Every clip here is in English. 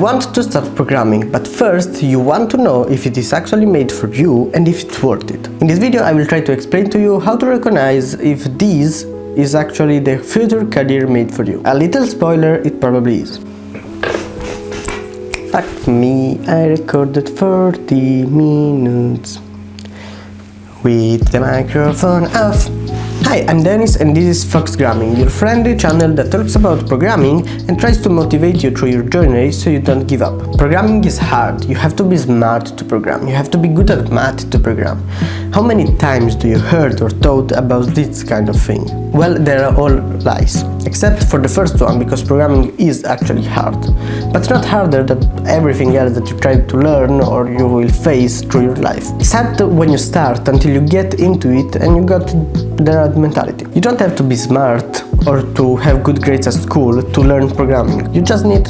want to start programming, but first you want to know if it is actually made for you and if it's worth it. In this video I will try to explain to you how to recognize if this is actually the future career made for you. A little spoiler, it probably is. Fuck me, I recorded 40 minutes with the microphone off. Hi, I'm Dennis and this is FoxGramming, your friendly channel that talks about programming and tries to motivate you through your journey so you don't give up. Programming is hard, you have to be smart to program, you have to be good at math to program. How many times do you heard or thought about this kind of thing? Well, they are all lies, except for the first one, because programming is actually hard, but not harder than everything else that you try to learn or you will face through your life. It's hard when you start until you get into it and you got the right mentality. You don't have to be smart or to have good grades at school to learn programming. You just need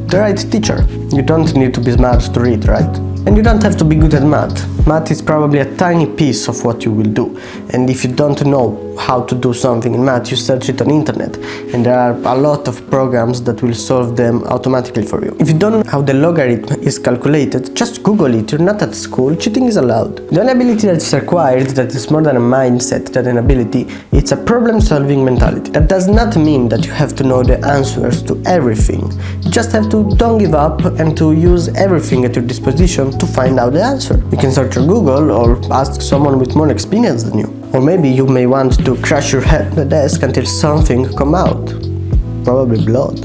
the right teacher. You don't need to be smart to read, right? And you don't have to be good at math. Math is probably a tiny piece of what you will do. And if you don't know how to do something in math, you search it on internet. And there are a lot of programs that will solve them automatically for you. If you don't know how the logarithm is calculated, just Google it. You're not at school, cheating is allowed. The only ability that is required, that is more than a mindset than an ability, it's a problem-solving mentality. That does not mean that you have to know the answers to everything. You just have to don't give up and to use everything at your disposition to find out the answer. You can search on Google or ask someone with more experience than you. Or maybe you may want to crash your head on the desk until something comes out. Probably blood.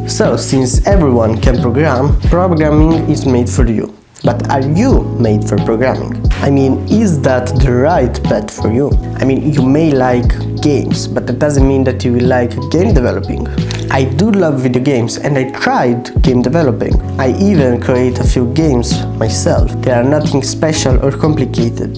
So, since everyone can program, programming is made for you. But are you made for programming? I mean, is that the right bet for you? I mean, you may like games, but that doesn't mean that you will like game developing. I do love video games and I tried game developing. I even create a few games myself. They are nothing special or complicated.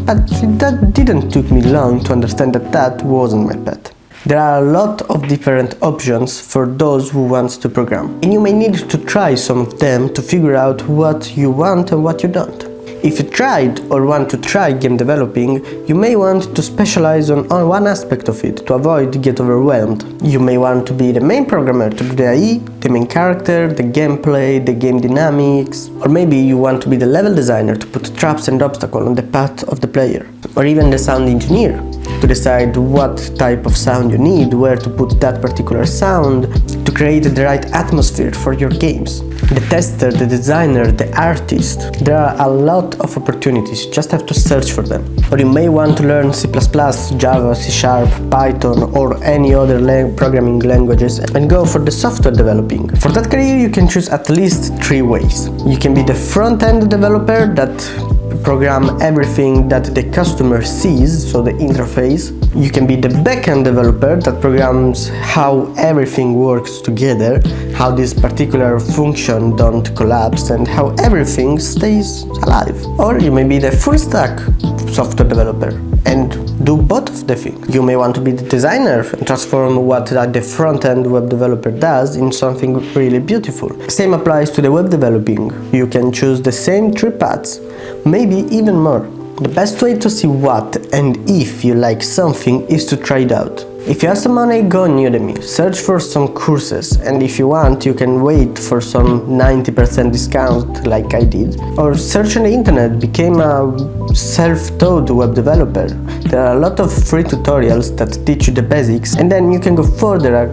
But that didn't take me long to understand that that wasn't my path. There are a lot of different options for those who want to program, and you may need to try some of them to figure out what you want and what you don't. If you tried or want to try game developing, you may want to specialize on one aspect of it to avoid get overwhelmed. You may want to be the main programmer to do the AI, the main character, the gameplay, the game dynamics, or maybe you want to be the level designer to put traps and obstacles on the path of the player, or even the sound engineer to decide what type of sound you need, where to put that particular sound, to create the right atmosphere for your games. The tester, the designer, the artist. There are a lot of opportunities, you just have to search for them. Or you may want to learn C++, Java, C#, Python or any other programming languages and go for the software developing. For that career you can choose at least 3 ways. You can be the front-end developer that program everything that the customer sees, so the interface. You can be the backend developer that programs how everything works together, how this particular function don't collapse and how everything stays alive. Or you may be the full stack software developer and do both of the things. You may want to be the designer and transform what the front-end web developer does in something really beautiful. Same applies to the web developing. You can choose the same 3 paths, maybe even more. The best way to see what and if you like something is to try it out. If you have some money, go on Udemy, search for some courses, and if you want you can wait for some 90% discount like I did, or search on the internet, become a self-taught web developer. There are a lot of free tutorials that teach you the basics and then you can go further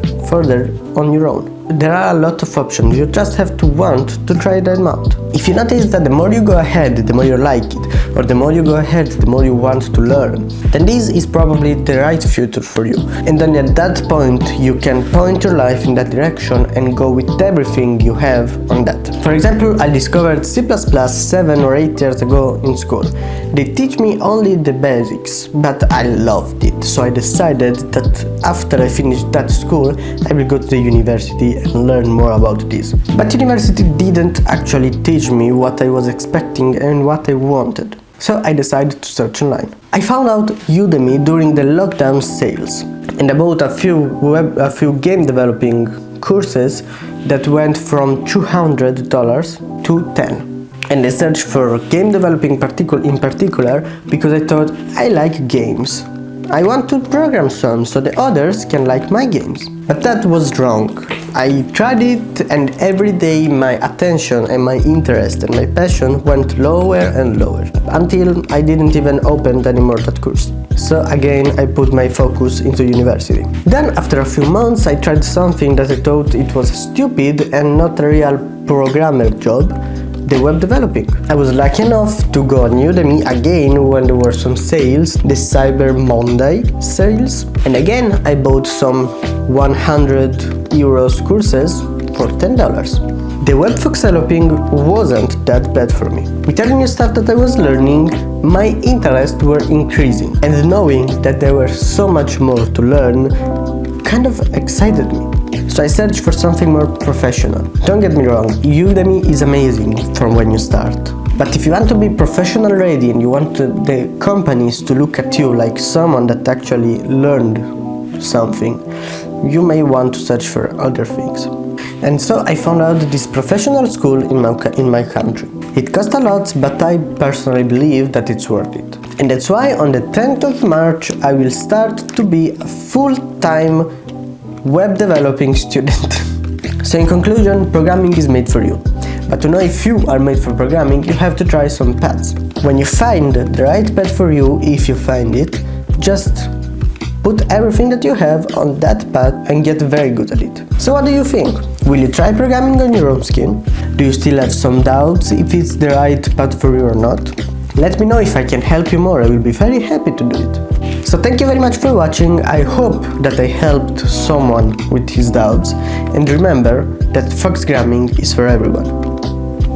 on your own. There are a lot of options, you just have to want to try them out. If you notice that the more you go ahead, the more you like it, or the more you go ahead, the more you want to learn, then this is probably the right future for you. And then at that point, you can point your life in that direction and go with everything you have on that. For example, I discovered C++ 7 or 8 years ago in school. They teach me only the basics, but I loved it, so I decided that after I finished that school, I will go to the university and learn more about this. But university didn't actually teach me what I was expecting and what I wanted. So I decided to search online. I found out Udemy during the lockdown sales and I bought a few game developing courses that went from $200 to $10. And I searched for game developing in particular because I thought I like games. I want to program some so the others can like my games. But that was wrong. I tried it, and every day my attention and my interest and my passion went lower and lower, until I didn't even open anymore that course. So again, I put my focus into university. Then after a few months I tried something that I thought it was stupid and not a real programmer job, the web developing. I was lucky enough to go on Udemy again when there were some sales, the Cyber Monday sales, and again I bought some 100 euros courses for $10. The web fox developing wasn't that bad for me. With every new stuff that I was learning, my interests were increasing, and knowing that there was so much more to learn kind of excited me. So I searched for something more professional. Don't get me wrong, Udemy is amazing from when you start. But if you want to be professional ready and you want the companies to look at you like someone that actually learned something, you may want to search for other things. And so I found out this professional school in my country. It cost a lot, but I personally believe that it's worth it. And that's why on the 10th of March I will start to be a full-time web developing student. So in conclusion, programming is made for you. But to know if you are made for programming, you have to try some paths. When you find the right path for you, if you find it, just put everything that you have on that path and get very good at it. So what do you think? Will you try programming on your own skin? Do you still have some doubts if it's the right path for you or not? Let me know if I can help you more, I will be very happy to do it. So thank you very much for watching, I hope that I helped someone with his doubts, and remember that foxgramming is for everyone.